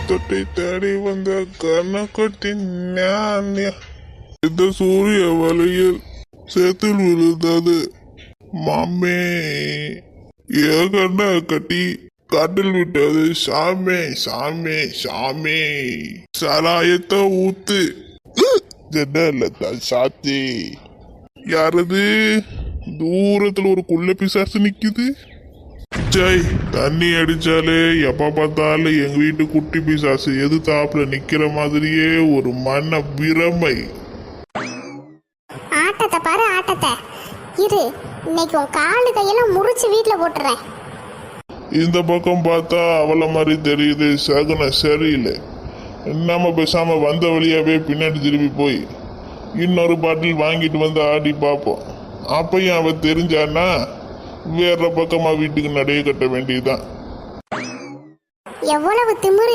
தொட்டை தேடி வந்த கண்ணக்கொட்டி இந்த சூரிய வலையில் சேத்தில் விழுந்தது மாமே. ஏன் கண்ண கட்டி காட்டில் விட்டது சாமே சாமே சாமே. சாராயத்தை ஊத்து ஜன்னலத்தான் சாத்தி. யாரது தூரத்துல ஒரு குள்ள பிசாசு நிக்குது. ஜெய் தண்ணி அடிச்சாலே எப்ப பார்த்தாலும் எங்க வீட்டு குட்டி பிசாசு எது தாப்புல நிக்கிற மாதிரியே ஒரு மன பிரமை. ஆட்டத்தை பாரு ஆட்டத்தை. இரு, இன்னைக்கு உன் காலு கையெல்லாம் முறிச்சு வீட்டுல போட்டுறேன். இந்த பக்கம் பார்த்தா அவள மாதிரி தெரியுது, சகுனம் சரியில்லை. நம்ம பேசாம வந்த வழியாவே பின்னாடி திரும்பி போய் இன்னொரு பாட்டில் வாங்கிட்டு வந்து ஆடி பார்ப்போம். அப்பயும் அவ தெரிஞ்சானா வேற பக்கமா வீட்டுக்கு நடைய கட்ட வேண்டியதுதான். எவ்வளவு திமிரு